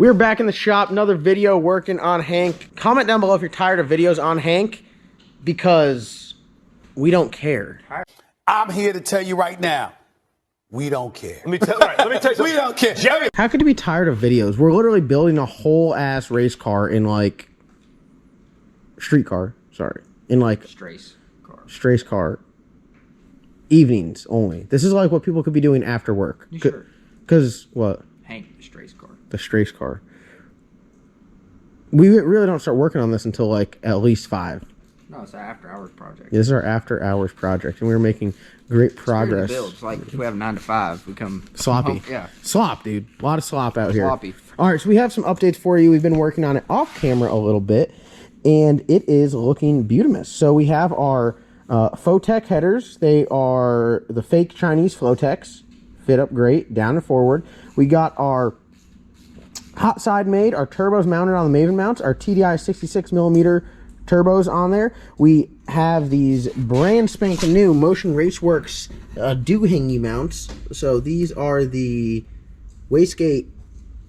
We're back in the shop, another video working on Hank. Comment down below if you're tired of videos on Hank, because we don't care. I'm here to tell you right now, we don't care. Let me tell you something. We don't care. Jerry. How could you be tired of videos? We're literally building a whole ass race car in like street car, in like strace car evenings only. This is like what people could be doing after work. You sure? Because what? Hank, the strace car. The strace car. We really don't start working on this until like at least 5. No, it's an after hours project. This is our after hours project, and we're making great progress. It's like if we have 9 to 5, we come sloppy. Yeah, slop, dude. A lot of slop out here. Sloppy. All right, so we have some updates for you. We've been working on it off camera a little bit, and it is looking beautiful. So we have our Flowtech headers. They are the fake Chinese Flowtechs. Fit up great, down and forward. We got our hot side made, our turbos mounted on the Maven mounts, our TDI 66mm turbos on there. We have these brand spanking new Motion Raceworks doohingy mounts. So these are the wastegate.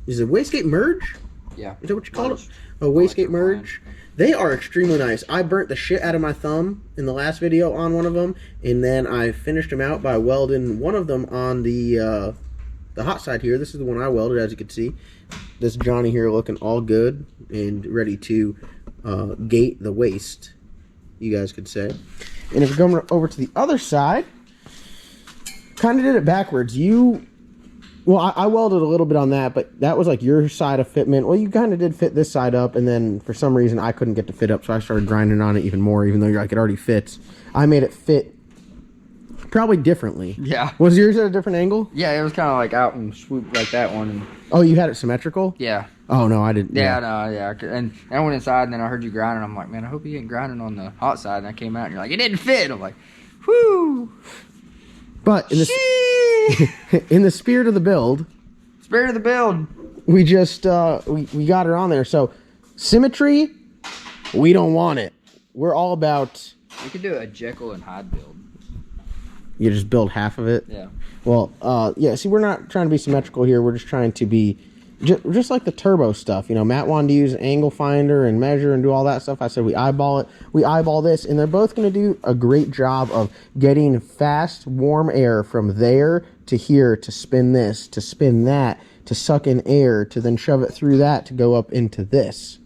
Is it wastegate merge? Yeah. Is that what you call it? A wastegate merge. They are extremely nice. I burnt the shit out of my thumb in the last video on one of them, and then I finished them out by welding one of them on the hot side here. This is the one I welded, as you can see. This Johnny here looking all good and ready to gate the waste, you guys could say. And if we're going over to the other side, kind of did it backwards. Well, I welded a little bit on that, but that was like your side of fitment. Well, you kind of did fit this side up, and then for some reason I couldn't get to fit up, so I started grinding on it even more, even though you're like, it already fits. I made it fit probably differently. Yeah. Was yours at a different angle? Yeah, it was kind of like out and swoop like that one. And oh, you had it symmetrical? yeah. Oh, no, I didn't. Yeah, no, yeah. And I went inside, and then I heard you grinding. I'm like, man, I hope you ain't grinding on the hot side. And I came out, and you're like, it didn't fit. I'm like, whoo. But in the spirit of the build, we just we got it on there. So symmetry, we don't want it. We're all about. We could do a Jekyll and Hyde build. You just build half of it. Yeah. Well, yeah. See, we're not trying to be symmetrical here. We're just trying to be just like the turbo stuff. You know, Matt wanted to use angle finder and measure and do all that stuff. I said we eyeball it. We eyeball this, and they're both going to do a great job of getting fast, warm air from there to here to spin this, to spin that, to suck in air, to then shove it through that to go up into this.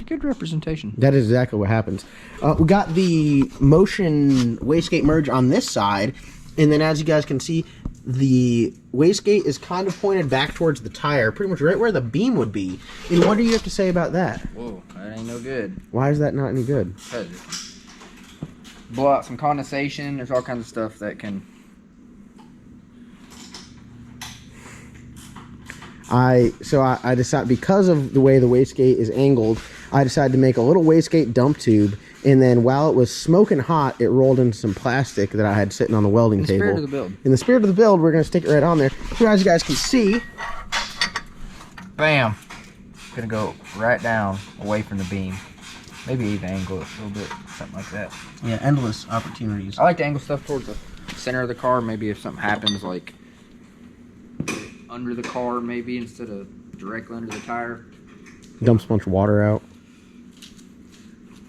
Good representation. That is exactly what happens. We got the Motion wastegate merge on this side, and then as you guys can see, the wastegate is kind of pointed back towards the tire, pretty much right where the beam would be. And what do you have to say about that? Whoa, that ain't no good. Why is that not any good? Because blow out some condensation. There's all kinds of stuff that can. I decided, because of the way the wastegate is angled, I decided to make a little wastegate dump tube, and then while it was smoking hot, it rolled into some plastic that I had sitting on the welding table. In the spirit of the build. In the spirit of the build, we're going to stick it right on there. So as you guys can see, Bam. Gonna go right down away from the beam. Maybe even angle it a little bit, something like that. yeah, endless opportunities. I like to angle stuff towards the center of the car. Maybe if something happens, like under the car, maybe instead of directly under the tire. Dumps a bunch of water out.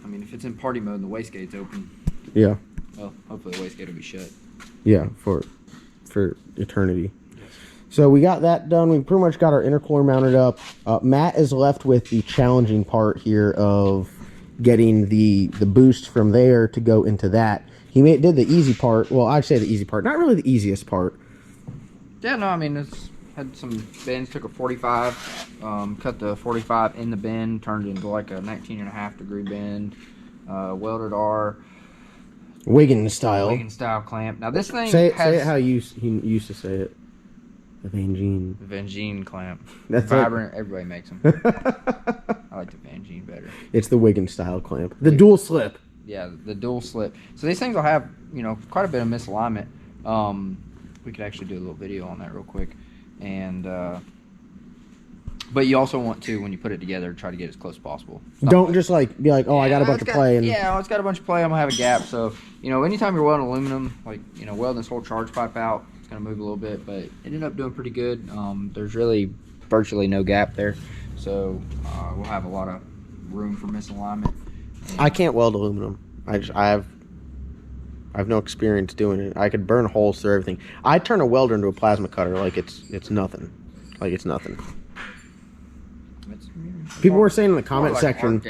I mean, if it's in party mode and the wastegate's open, Yeah. well, hopefully the wastegate will be shut. Yeah, for eternity. So we got that done. We pretty much got our intercooler mounted up. Matt is left with the challenging part here of getting the boost from there to go into that. He did the easy part. Well, I'd say the easy part. Not really the easiest part. Yeah, no, I mean, it's had some bends. Took a 45, cut the 45 in the bend, turned it into like a 19.5 degree bend. Welded our Wiggin style clamp. Now this thing say has it how he used to say it. The Van Gene clamp. That's Vibrant. Everybody makes them. I like the Van Gene better. It's the Wiggin style clamp. The dual slip. Yeah, the dual slip. So these things will have, you know, quite a bit of misalignment. We could actually do a little video on that real quick. And but you also want to, when you put it together, try to get as close as possible. Don't just like be like, oh, I got a bunch of play. And yeah, it's got a bunch of play. I'm gonna have a gap. So you know, anytime you're welding aluminum, like welding this whole charge pipe out, it's gonna move a little bit. But it ended up doing pretty good. There's really virtually no gap there, so we'll have a lot of room for misalignment. I can't weld aluminum. I have no experience doing it. I could burn holes through everything. I'd turn a welder into a plasma cutter like it's nothing. Like it's nothing. People were saying in the comment section,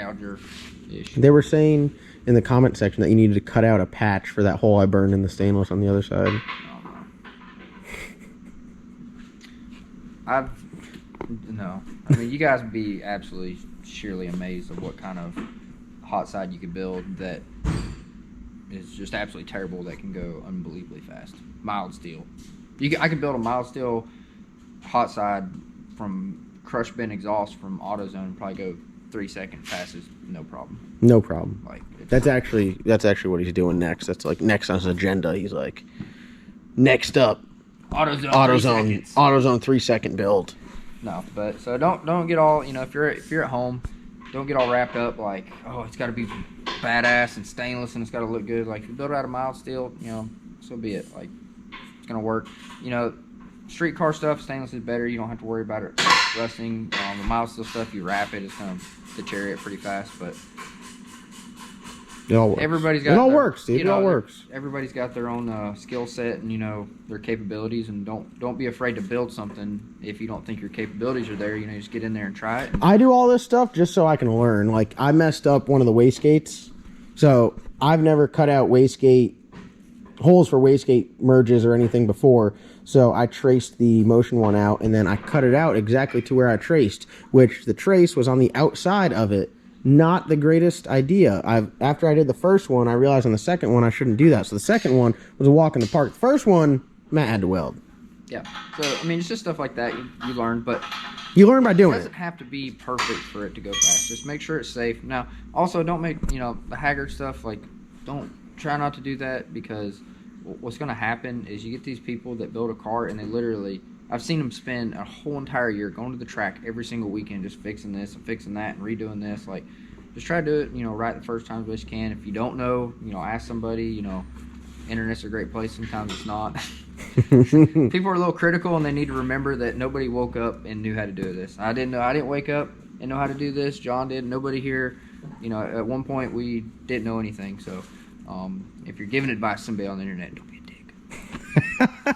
they were saying in the comment section that you needed to cut out a patch for that hole I burned in the stainless on the other side. No. I mean, you guys would be absolutely sheerly amazed of what kind of hot side you could build that is just absolutely terrible, that can go unbelievably fast. Mild steel. I could build a mild steel hot side from crush bent exhaust from AutoZone and probably go 3 second passes, no problem. No problem. Like that's actually what he's doing next. That's like next on his agenda. He's like, next up, AutoZone 3 second build. No, but so don't get all, if you're at home, don't get all wrapped up like, oh, it's got to be badass and stainless and it's got to look good. Like, if you build it out of mild steel, so be it. Like, it's gonna work. Street car stuff, stainless is better. You don't have to worry about it rusting. The mild steel stuff, you wrap it, it's gonna deteriorate pretty fast. But it all works. Everybody's got. It all works, Steve. It all works. Everybody's got their own skill set and their capabilities, and don't be afraid to build something if you don't think your capabilities are there. Just get in there and try it. I do all this stuff just so I can learn. Like, I messed up one of the wastegates, so I've never cut out wastegate holes for wastegate merges or anything before. So I traced the motion one out, and then I cut it out exactly to where I traced, which the trace was on the outside of it. Not the greatest idea. After I did the first one, I realized on the second one I shouldn't do that. So the second one was a walk in the park. The first one, Matt had to weld. Yeah. So, it's just stuff like that you learn, but you learn by doing it. It doesn't have to be perfect for it to go fast. Just make sure it's safe. Now, also, don't make, the Haggard stuff, like, don't try not to do that, because what's going to happen is you get these people that build a car and they literally, I've seen them spend a whole entire year going to the track every single weekend just fixing this and fixing that and redoing this. Like, just try to do it, right the first time as best you can. If you don't know, ask somebody. Internet's a great place. Sometimes it's not. People are a little critical, and they need to remember that nobody woke up and knew how to do this. I didn't wake up and know how to do this. John did. Nobody here. At one point we didn't know anything. So if you're giving advice to somebody on the internet, don't be a dick.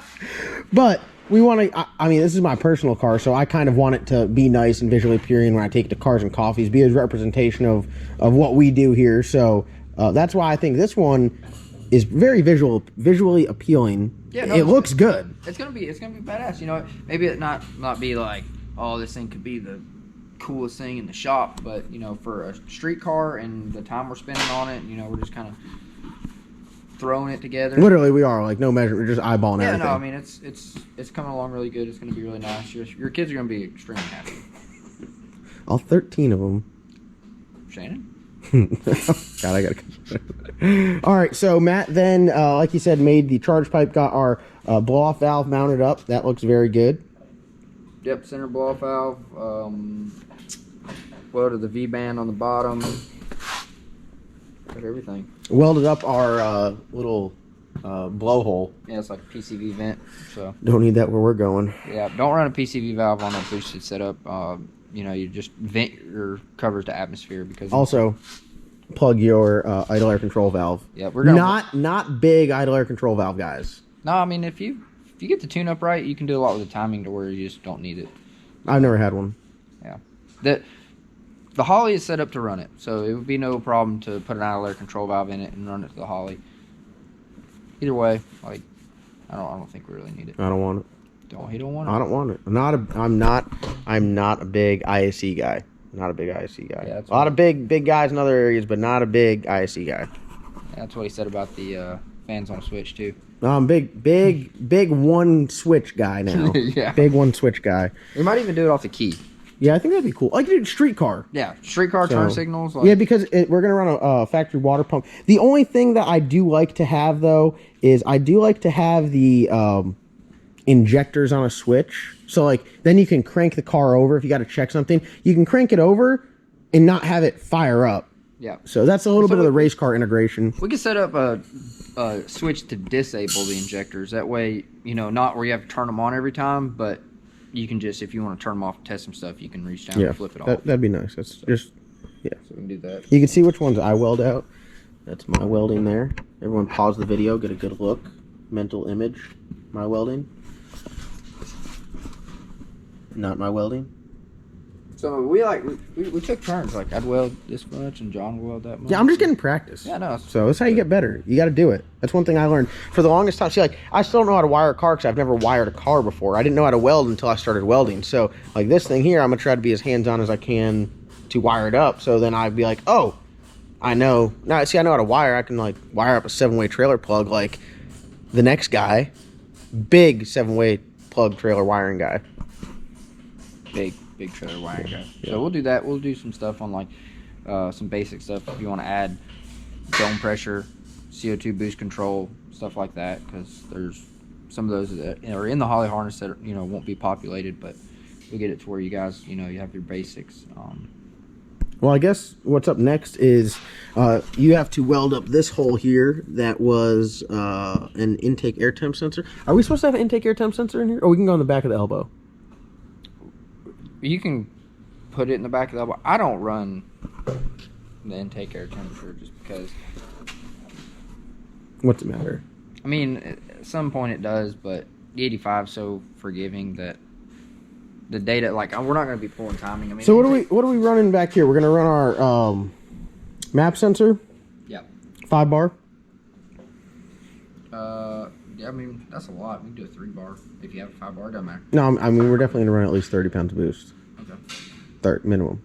But we want to, this is my personal car, so I kind of want it to be nice and visually appealing when I take it to Cars and Coffees, be a representation of what we do here. So that's why I think this one is very visually appealing. Yeah, no, it looks good. It's gonna be badass. Maybe it not be like, oh, this thing could be the coolest thing in the shop, but for a street car and the time we're spending on it, we're just kind of throwing it together. Literally, we are, like, no measure. We're just eyeballing everything. Yeah, no, it's coming along really good. It's going to be really nice. Your kids are going to be extremely happy. All 13 of them. Shannon? God, I gotta. All right, so Matt then, like you said, made the charge pipe. Got our blow-off valve mounted up. That looks very good. Yep, center blow-off valve. Welded the V-band on the bottom. Got everything. Welded up our little blowhole. Yeah, it's like a PCV vent. So don't need that where we're going. Yeah, don't run a PCV valve on a boosted setup. You just vent your covers to atmosphere, because also plug your idle air control valve. Yeah, we're gonna not big idle air control valve guys. No, if you get the tune up right, you can do a lot with the timing to where you just don't need it. I've never had one. Yeah, the Holley is set up to run it, so it would be no problem to put an idle air control valve in it and run it to the Holley. Either way, like, I don't think we really need it. I don't want it. He don't want it. I don't want it. I'm not a big ISC guy. Not a big ISC guy. Yeah, a lot of big guys in other areas, but not a big ISC guy. Yeah, that's what he said about the fans on a switch too. I'm big one switch guy now. Yeah. Big one switch guy. We might even do it off the key. Yeah, I think that'd be cool. Like a streetcar. Yeah, streetcar turn signals. Yeah, because we're gonna run a factory water pump. The only thing that I do like to have though is I do like to have the injectors on a switch. So like then you can crank the car over if you got to check something. You can crank it over and not have it fire up. Yeah. So that's a little bit of the race car integration. We can set up a switch to disable the injectors. That way, not where you have to turn them on every time, but you can just, if you want to turn them off and test some stuff, you can reach down and flip it off. That'd be nice. That's just, yeah. So we can do that. You can see which ones I weld out. That's my welding there. Everyone pause the video, get a good look. Mental image. My welding. Not my welding. So we took turns. Like I'd weld this much and John would weld that much. Yeah, I'm just getting practice. Yeah, no. So that's how you get better. You got to do it. That's one thing I learned for the longest time. See, like I still don't know how to wire a car because I've never wired a car before. I didn't know how to weld until I started welding. So like this thing here, I'm gonna try to be as hands-on as I can to wire it up. So then I'd be like, oh, I know. Now see, I know how to wire. I can like wire up a 7-way trailer plug like the next guy. Big 7-way plug trailer wiring guy. Big trailer wiring guy. Yeah. So we'll do that. We'll do some stuff on like some basic stuff if you want to add dome pressure, CO2 boost control, stuff like that, because there's some of those that are in the Holley harness that won't be populated, but we'll get it to where you guys you have your basics. Well, I guess what's up next is you have to weld up this hole here that was an intake air temp sensor. Are we supposed to have an intake air temp sensor in here? Or we can go on the back of the elbow? You can put it in the back of the elbow. I don't run the intake air temperature just because. What's the matter? I mean, at some point it does, but the 85 is so forgiving that the data, like, we're not going to be pulling timing. I mean, so what are we running back here? We're going to run our map sensor. Yep. 5 bar. Yeah, I mean that's a lot. We can do a 3 bar if you have a 5 bar. Doesn't matter. No, I mean we're definitely going to run at least 30 pounds of boost. Okay. 30 minimum.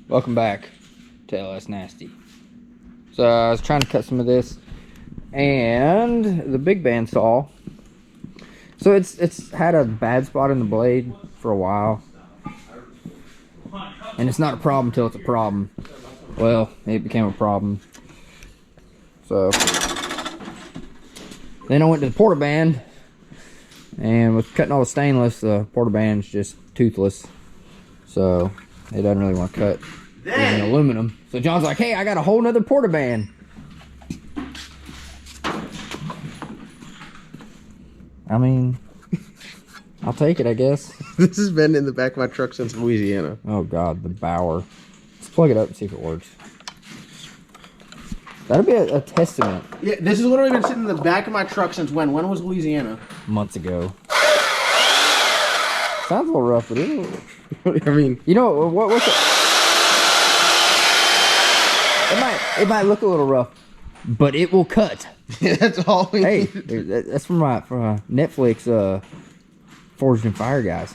Welcome back to LS Nasty. So I was trying to cut some of this, and the big band saw. So it's had a bad spot in the blade for a while, and it's not a problem until it's a problem. Well, it became a problem. So then I went to the porta band, and with cutting all the stainless, the porta band's just toothless, so it doesn't really want to cut in aluminum. So John's like, hey, I got a whole nother porta band. I mean, I'll take it, I guess. This has been in the back of my truck since Louisiana. Oh God, the Bauer. Let's plug it up and see if it works. That'll be a testament. Yeah, this has literally been sitting in the back of my truck since when? When was Louisiana? Months ago. Sounds a little rough, but it'll... I mean... You know, what's it? It might look a little rough, but it will cut. Yeah, that's all we Hey, need. that's from Netflix, Forged in Fire guys.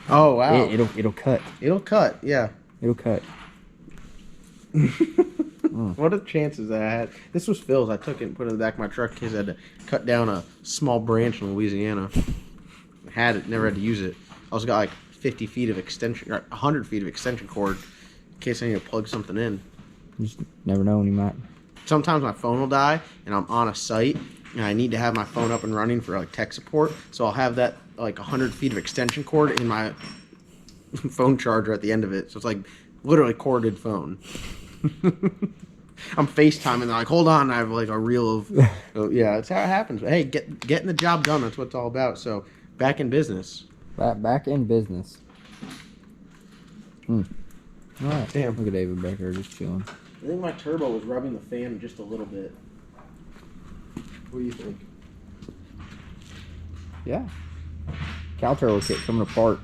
Oh, wow. It'll cut. It'll cut, yeah. It'll cut. What are the chances that I had? This was Phil's. I took it and put it in the back of my truck because I had to cut down a small branch in Louisiana. I had it, never had to use it. I also got like 50 feet of extension, or 100 feet of extension cord in case I need to plug something in. You just never know when you might. Sometimes my phone will die and I'm on a site and I need to have my phone up and running for like tech support. So I'll have that like 100 feet of extension cord in my phone charger at the end of it. So it's like literally corded phone. I'm FaceTiming. They're like, hold on. I have like a reel of. So, yeah, that's how it happens. But hey, getting the job done. That's what it's all about. So back in business. Back in business. All right. Damn. Look at David back there just chilling. I think my turbo was rubbing the fan just a little bit. What do you think? Yeah. Cow turbo kit coming apart.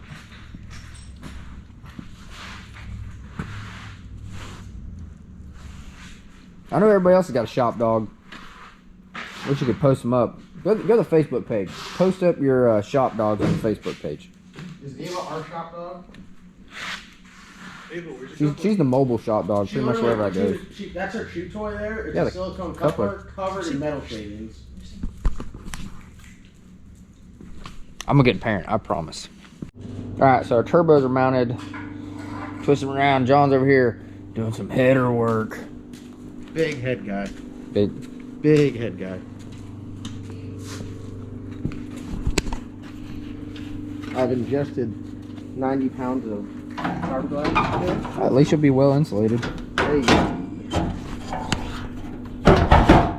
I know everybody else has got a shop dog. Wish you could post them up. Go to the Facebook page. Post up your shop dogs on the Facebook page. Is Ava our shop dog? She's the mobile shop dog, pretty much wherever I go. That's her chew toy there. It's Yeah, a the silicone coupler. coupler covered in metal shavings. I'm a good parent, I promise. All right, so our turbos are mounted. Twist them around. John's over here doing some header work. Big head guy. Big head guy. I've ingested 90 pounds of fiberglass today. At least you'll be well insulated. There you go.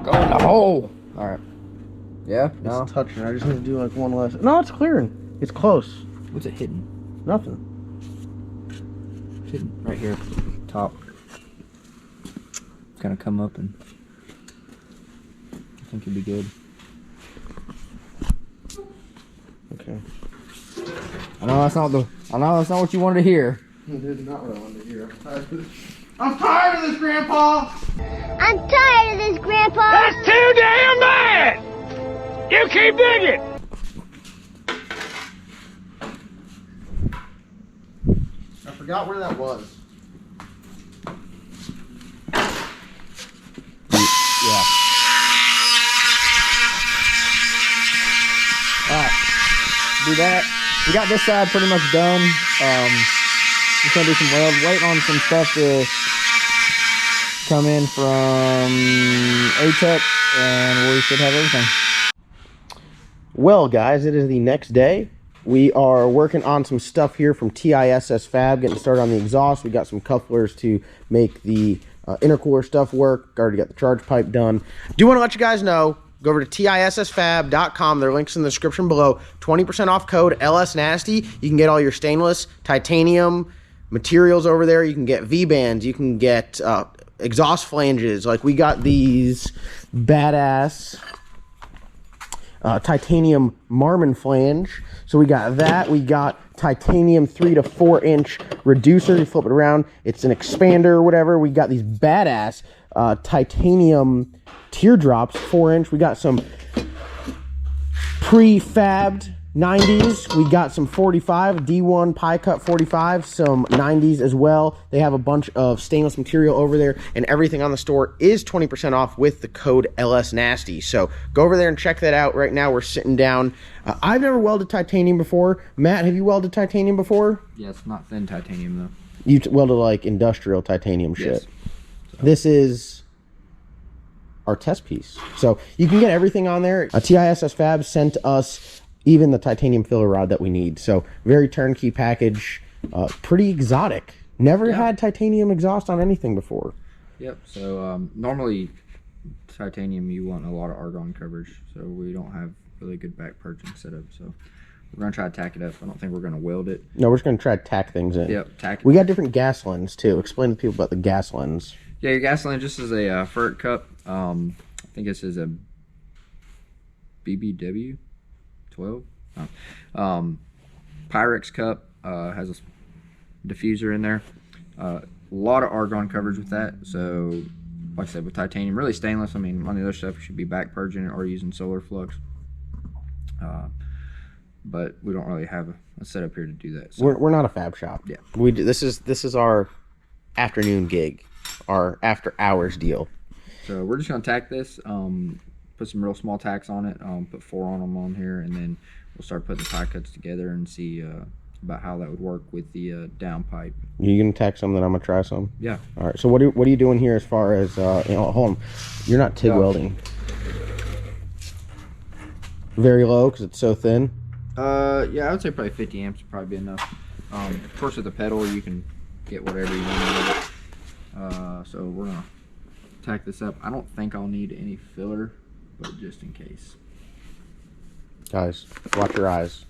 Go in the hole. All right. Yeah. No. It's touching. I just need to do like one last. No, it's clearing. It's close. What's it hidden? Nothing. It's hidden right here, top. It's gonna come up and I think it'll be good. Okay. I know that's not what you wanted to hear. It is not what I wanted to hear. I'm tired of this, Grandpa! I'm tired of this, Grandpa! That's too damn bad! You keep digging! I forgot where that was. Yeah. Alright. Do that. We got this side pretty much done. Just gonna do some weld. Waiting on some stuff to come in from A-Tech, and we should have everything. Well, guys, it is the next day. We are working on some stuff here from TISS Fab, getting started on the exhaust. We got some couplers to make the intercooler stuff work. Already got the charge pipe done. Do want to let you guys know, go over to tissfab.com. There are links in the description below. 20% off code LSNasty. You can get all your stainless, titanium materials over there. You can get V-bands. You can get exhaust flanges. Like, we got these badass titanium Marmon flange. So we got that. We got titanium 3 to 4 inch reducer. You flip it around, it's an expander or whatever. We got these badass titanium teardrops, 4 inch. We got some pre-fabbed 90s. We got some 45 D1 pie cut 45, some 90s as well. They have a bunch of stainless material over there, and everything on the store is 20% off with the code LSNasty. So go over there and check that out. Right now we're sitting down. I've never welded titanium before. Matt, have you welded titanium before? Yes, not thin titanium though. You welded like industrial titanium shit. Yes. So. This is our test piece. So you can get everything on there. TISS Fab sent us even the titanium filler rod that we need. So very turnkey package, pretty exotic. Never had titanium exhaust on anything before. Yep. So normally titanium, you want a lot of argon coverage. So we don't have really good back purging setup. So we're gonna try to tack it up. I don't think we're gonna weld it. No, we're just gonna try to tack things in. Yep. Tack it. We got different gas lens too. Explain to people about the gas lens. Yeah, your gas lens just is a ferret cup. I think this is a BBW 12. Pyrex cup has a diffuser in there. A lot of argon coverage with that. So, like I said, with titanium, really stainless. I mean, on the other stuff, you should be back purging it or using solar flux. But we don't really have a setup here to do that. So. We're not a fab shop. Yeah. This is our afternoon gig, our after hours deal. So we're just gonna tack this. Put some real small tacks on it. Put 4 on them on here, and then we'll start putting the pie cuts together and see about how that would work with the down pipe. You gonna tack some, then I'm gonna try some? Yeah. All right. So what are you doing here as far as hold on, you're not TIG welding. Very low because it's so thin. Yeah, I would say probably 50 amps would probably be enough. Of course, with the pedal, you can get whatever you want. So we're gonna tack this up. I don't think I'll need any filler, but just in case. Guys, watch your eyes.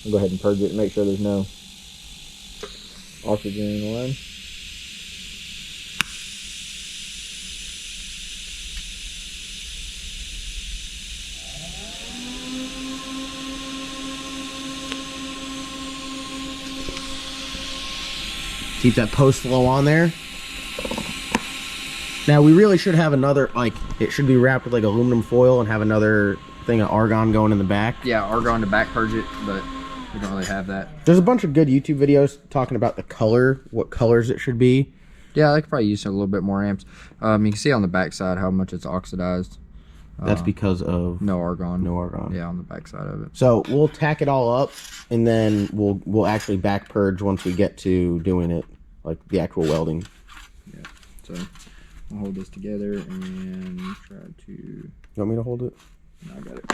I'll go ahead and purge it and make sure there's no oxygen in the line. Keep that post flow on there. Now we really should have another, like, it should be wrapped with like aluminum foil and have another thing of argon going in the back. Yeah, argon to back purge it, but we don't really have that. There's a bunch of good YouTube videos talking about the color, what colors it should be. Yeah, I could probably use a little bit more amps. You can see on the back side how much it's oxidized. That's because of no argon. No argon. Yeah, on the back side of it. So we'll tack it all up, and then we'll actually back purge once we get to doing it, like the actual welding. Yeah. So I'll hold this together and try to. You want me to hold it? No, I got it.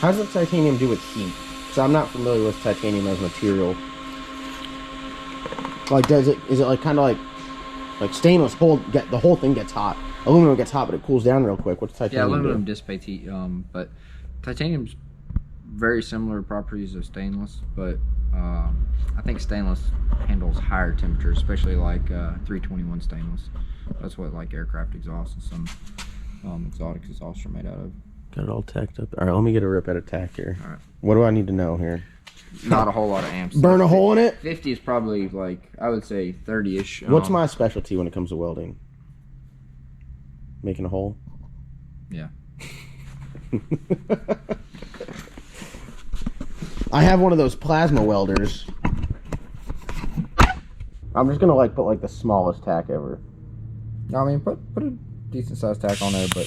How does the titanium do with heat? Because I'm not familiar with titanium as material. Like, is it like kind of like stainless? The whole thing gets hot. Aluminum gets hot, but it cools down real quick. What's titanium? Yeah, aluminum dissipates heat. But titanium's very similar properties of stainless, but I think stainless handles higher temperatures, especially like 321 stainless. That's what like aircraft exhaust and some exotic exhausts are made out of. Got it all tacked up. All right, let me get a rip at a tack here. All right. What do I need to know here? Not a whole lot of amps. Burn a hole in it? 50 is probably like, I would say 30-ish. What's my specialty when it comes to welding? Making a hole? Yeah. I have one of those plasma welders. I'm just gonna like put like the smallest tack ever. I mean, put a decent sized tack on there, but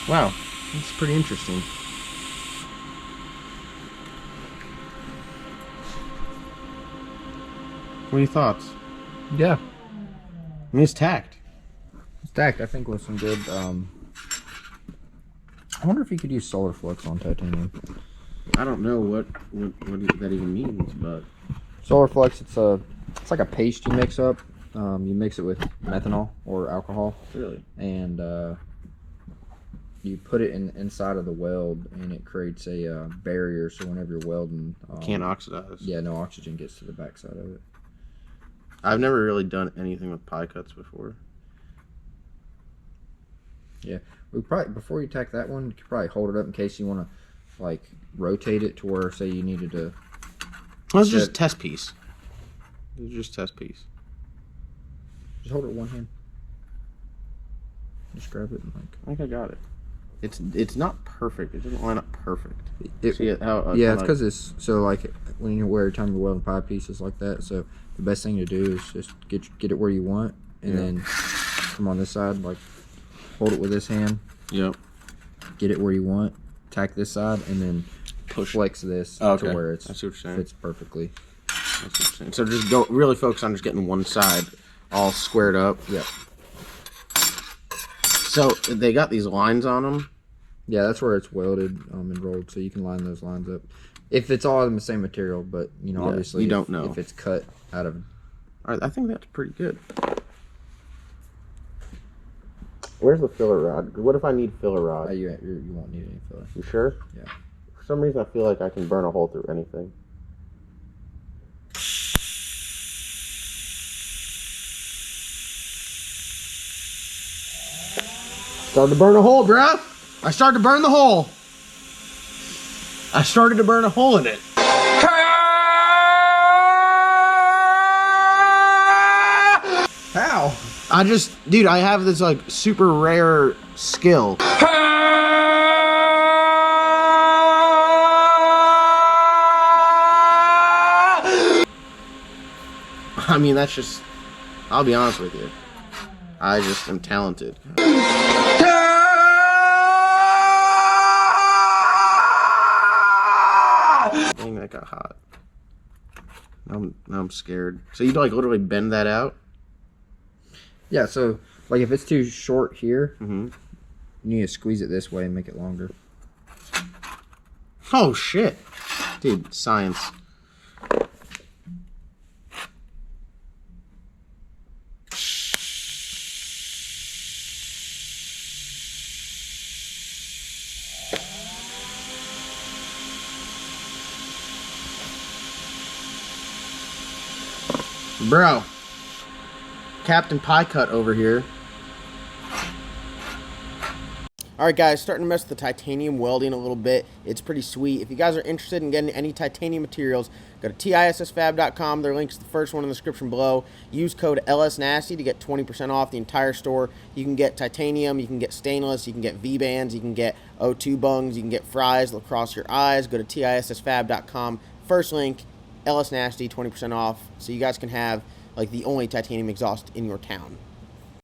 wow, that's pretty interesting. What are your thoughts? yeah, I mean, it's tacked. stacked. I think with some good. I wonder if you could use solar flux on titanium. I don't know what that even means, but Solar flux, it's like a paste you mix up. You mix it with methanol or alcohol, really, and you put it inside of the weld, and it creates a barrier. So whenever you're welding, can't oxidize. yeah, no oxygen gets to the backside of it. I've never really done anything with pie cuts before. Yeah, we probably before you tack that one, you could probably hold it up in case you want to like rotate it to where, say, you needed to. Well, it's just a test piece. It's just a test piece. Just hold it with one hand. Just grab it and like. I think I got it. It's not perfect. It doesn't line up perfect. See it, how, yeah, it's because it's so like when you wear time you're welding pie pieces like that. So the best thing to do is just get it where you want, and then come on this side, like hold it with this hand. Yep. Get it where you want. Tack this side, and then flex this to where it fits perfectly. That's what you're saying. So just go really focus on just getting one side all squared up. Yep. So they got these lines on them. Yeah, that's where it's welded and rolled, so you can line those lines up. If it's all in the same material, but obviously you don't know if it's cut out of. All right, I think that's pretty good. Where's the filler rod? What if I need filler rod? You won't need any filler. You sure? Yeah. For some reason, I feel like I can burn a hole through anything. Started to burn a hole, bruh. I started to burn the hole. I started to burn a hole in it. How? Dude, I have this like super rare skill. I mean, that's just, I'll be honest with you. I just am talented. Dang, that got hot. Now I'm scared. So you like literally bend that out? Yeah, so like if it's too short here, Mm-hmm. you need to squeeze it this way and make it longer. Oh shit. Dude, science. Bro, Captain Pie Cut over here. Alright guys, starting to mess with the titanium welding a little bit. It's pretty sweet. If you guys are interested in getting any titanium materials, go to tissfab.com. Their link's the first one in the description below. Use code LSNasty to get 20% off the entire store. You can get titanium, you can get stainless, you can get V-bands, you can get O2 bungs, you can get fries across your eyes. Go to tissfab.com. First link, LSNasty, 20% off, so you guys can have like the only titanium exhaust in your town.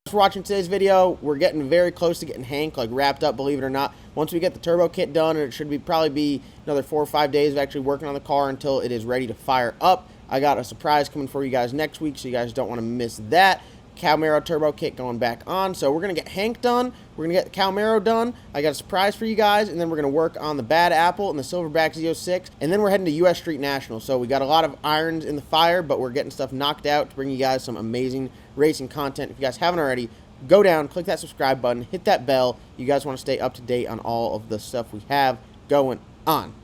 Thanks for watching today's video. We're getting very close to getting Hank like wrapped up, believe it or not. Once we get the turbo kit done, and it should probably be another 4 or 5 days of actually working on the car until it is ready to fire up. I got a surprise coming for you guys next week, so you guys don't want to miss that. Camaro turbo kit going back on. So we're going to get Hank done. We're going to get the Camaro done. I got a surprise for you guys, and then we're going to work on the Bad Apple and the Silverback Z06, and then we're heading to US Street National. So we got a lot of irons in the fire, but we're getting stuff knocked out to bring you guys some amazing racing content. If you guys haven't already, go down, click that subscribe button, hit that bell. You guys want to stay up to date on all of the stuff we have going on.